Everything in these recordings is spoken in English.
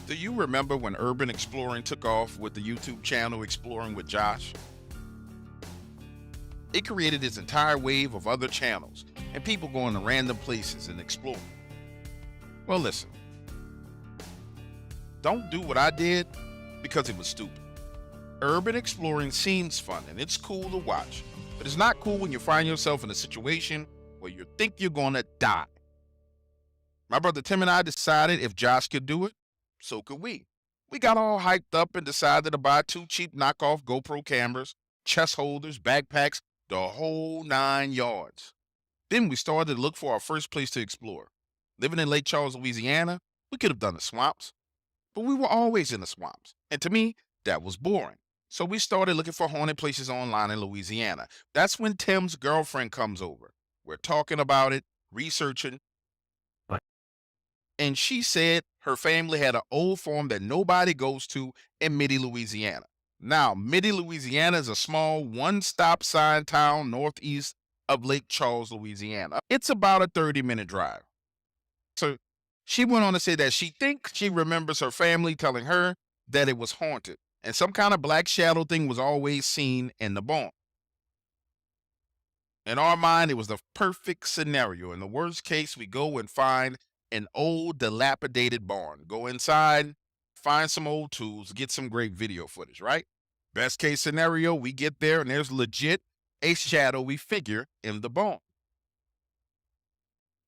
Do you remember when urban exploring took off with the YouTube channel Exploring with Josh? It created this entire wave of other channels and people going to random places and exploring. Well, listen, don't do what I did because it was stupid. Urban exploring seems fun and it's cool to watch, but it's not cool when you find yourself in a situation where you think you're going to die. My brother Tim and I decided if Josh could do it, so could we. We got all hyped up and decided to buy 2 cheap knockoff GoPro cameras, chest holders, backpacks, the whole 9 yards. Then we started to look for our first place to explore. Living in Lake Charles, Louisiana, we could have done the swamps, but we were always in the swamps. And to me, that was boring. So we started looking for haunted places online in Louisiana. That's when Tim's girlfriend comes over. We're talking about it, researching, and she said her family had an old farm that nobody goes to in Midi, Louisiana. Now, Midi, Louisiana is a small one-stop sign town northeast of Lake Charles, Louisiana. It's about a 30-minute drive. So she went on to say that she thinks she remembers her family telling her that it was haunted and some kind of black shadow thing was always seen in the barn. In our mind, it was the perfect scenario. In the worst case, we go and find an old dilapidated barn. Go inside, find some old tools, get some great video footage, right? Best case scenario, we get there and there's legit a shadowy figure in the barn.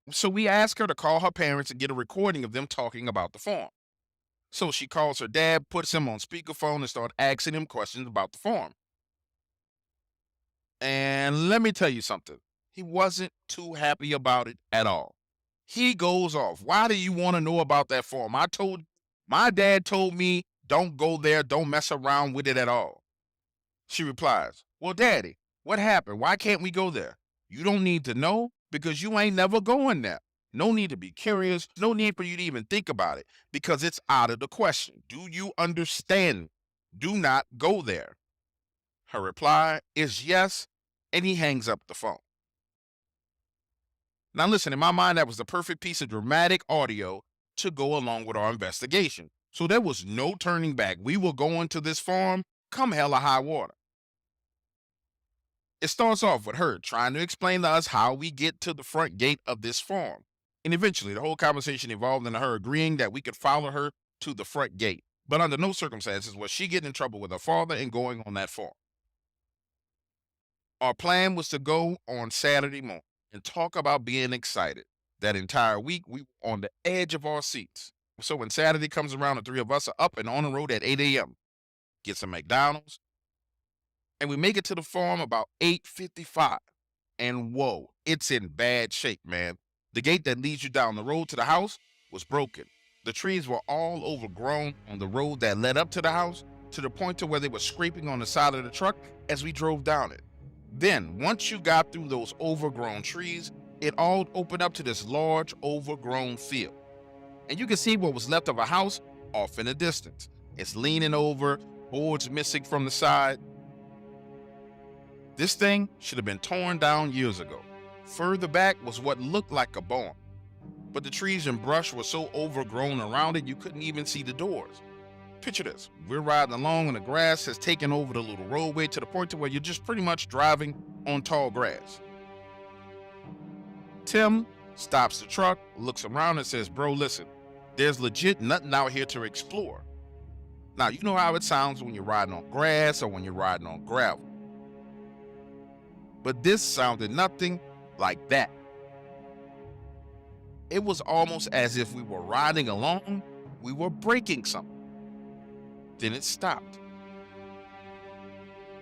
So we ask her to call her parents and get a recording of them talking about the farm. So she calls her dad, puts him on speakerphone and starts asking him questions about the farm. And let me tell you something. He wasn't too happy about it at all. He goes off. Why do you want to know about that farm? My dad told me, don't go there. Don't mess around with it at all. She replies, well, Daddy, what happened? Why can't we go there? You don't need to know because you ain't never going there. No need to be curious. No need for you to even think about it because it's out of the question. Do you understand? Do not go there. Her reply is yes, and he hangs up the phone. Now listen, in my mind, that was the perfect piece of dramatic audio to go along with our investigation. So there was no turning back. We were going to this farm come hell or high water. It starts off with her trying to explain to us how we get to the front gate of this farm. And eventually the whole conversation evolved into her agreeing that we could follow her to the front gate. But under no circumstances was she getting in trouble with her father and going on that farm. Our plan was to go on Saturday morning and talk about being excited. That entire week, we were on the edge of our seats. So when Saturday comes around, the 3 of us are up and on the road at 8 a.m. Get some McDonald's. And we make it to the farm about 8:55. And whoa, it's in bad shape, man. The gate that leads you down the road to the house was broken. The trees were all overgrown on the road that led up to the house to the point to where they were scraping on the side of the truck as we drove down it. Then, once you got through those overgrown trees, it all opened up to this large overgrown field. And you can see what was left of a house off in the distance. It's leaning over, boards missing from the side. This thing should have been torn down years ago. Further back was what looked like a barn, but the trees and brush were so overgrown around it you couldn't even see the doors. Picture this, we're riding along and the grass has taken over the little roadway to the point to where you're just pretty much driving on tall grass. Tim stops the truck, looks around and says, bro, listen, there's legit nothing out here to explore. Now, you know how it sounds when you're riding on grass or when you're riding on gravel. But this sounded nothing like that. It was almost as if we were riding along, we were breaking something. Then it stopped.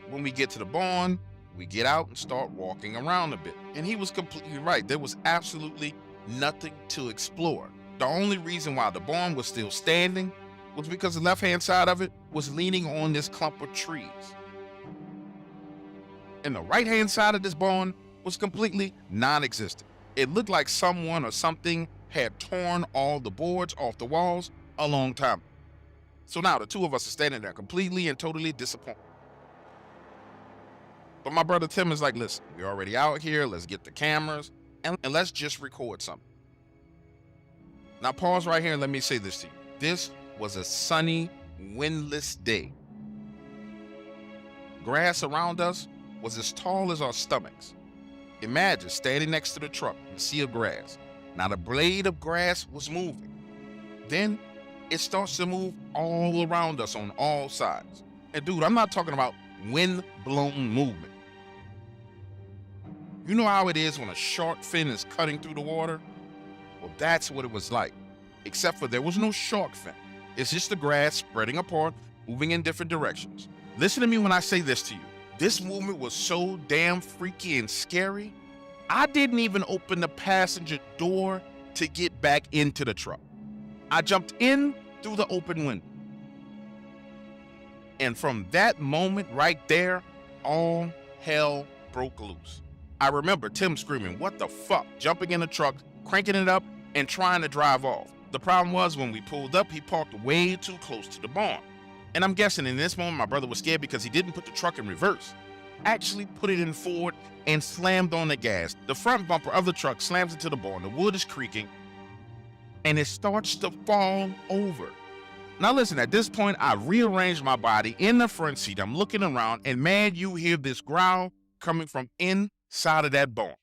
When we get to the barn, we get out and start walking around a bit. And he was completely right. There was absolutely nothing to explore. The only reason why the barn was still standing was because the left-hand side of it was leaning on this clump of trees. And the right-hand side of this barn was completely non-existent. It looked like someone or something had torn all the boards off the walls a long time ago. So now the 2 of us are standing there completely and totally disappointed. But my brother Tim is like, listen, we're already out here. Let's get the cameras and let's just record something. Now pause right here and let me say this to you. This was a sunny, windless day. Grass around us was as tall as our stomachs. Imagine standing next to the truck in a sea of grass. Not a blade of grass was moving. Then it starts to move all around us on all sides. And dude, I'm not talking about wind-blown movement. You know how it is when a shark fin is cutting through the water? Well, that's what it was like, except for there was no shark fin. It's just the grass spreading apart, moving in different directions. Listen to me when I say this to you. This movement was so damn freaky and scary, I didn't even open the passenger door to get back into the truck. I jumped in through the open window. And from that moment right there, all hell broke loose. I remember Tim screaming, "What the fuck?" jumping in the truck, cranking it up, and trying to drive off. The problem was when we pulled up, he parked way too close to the barn. And I'm guessing in this moment, my brother was scared because he didn't put the truck in reverse. Actually put it in forward and slammed on the gas. The front bumper of the truck slams into the barn. The wood is creaking and it starts to fall over. Now listen, at this point, I rearranged my body in the front seat. I'm looking around and man, you hear this growl coming from inside of that barn.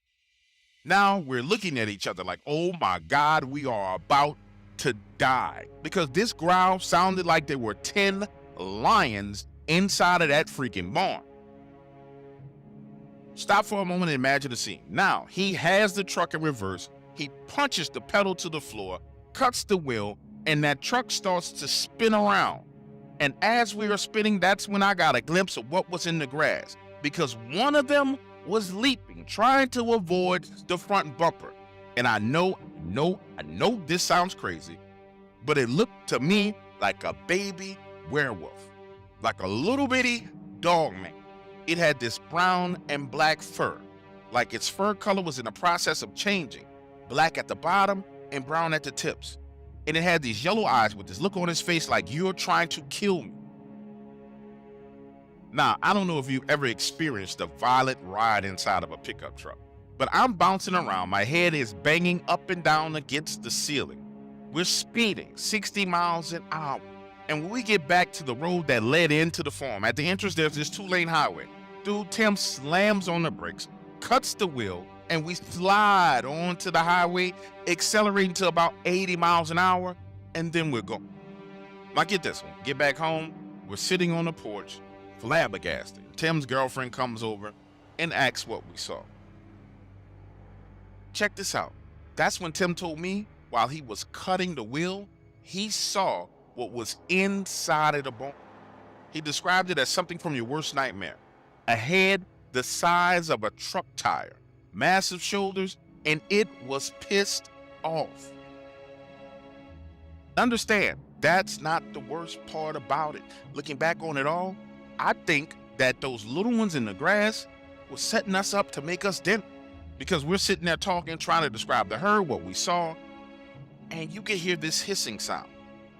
Now we're looking at each other like, oh my God, we are about to die. Because this growl sounded like there were 10 lions inside of that freaking barn. Stop for a moment and imagine the scene. Now, he has the truck in reverse. He punches the pedal to the floor, cuts the wheel, and that truck starts to spin around. And as we are spinning, that's when I got a glimpse of what was in the grass. Because one of them was leaping, trying to avoid the front bumper. And I know this sounds crazy, but it looked to me like a baby werewolf, like a little bitty Dogman. It had this brown and black fur, like its fur color was in the process of changing, black at the bottom and brown at the tips. And it had these yellow eyes with this look on his face like, "You're trying to kill me." Now, I don't know if you've ever experienced a violent ride inside of a pickup truck, but I'm bouncing around. My head is banging up and down against the ceiling. We're speeding 60 miles an hour. And when we get back to the road that led into the farm, at the entrance, there's this 2-lane highway. Dude, Tim slams on the brakes, cuts the wheel, and we slide onto the highway, accelerating to about 80 miles an hour, and then we're going. Now get this one. Get back home, we're sitting on the porch, flabbergasted. Tim's girlfriend comes over and asks what we saw. Check this out. That's when Tim told me while he was cutting the wheel, he saw what was inside of the barn. He described it as something from your worst nightmare. A head the size of a truck tire, massive shoulders, and it was pissed off. Understand, that's not the worst part about it. Looking back on it all, I think that those little ones in the grass were setting us up to make us dinner. Because we're sitting there talking, trying to describe to her what we saw, and you can hear this hissing sound.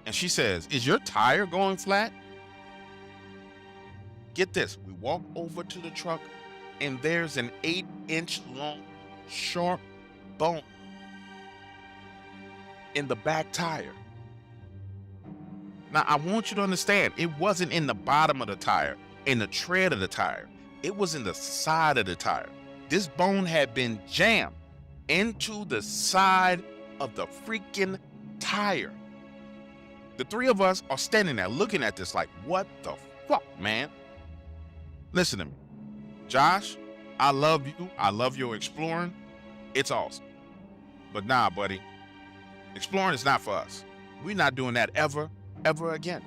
And she says, "Is your tire going flat?" Get this, we walk over to the truck and there's an 8-inch long, sharp bone in the back tire. Now, I want you to understand, it wasn't in the bottom of the tire, in the tread of the tire. It was in the side of the tire. This bone had been jammed into the side of the freaking tire. The three of us are standing there looking at this like, what the fuck, man? Listen to me. Josh, I love you. I love your exploring. It's awesome. But nah, buddy, exploring is not for us. We're not doing that ever again.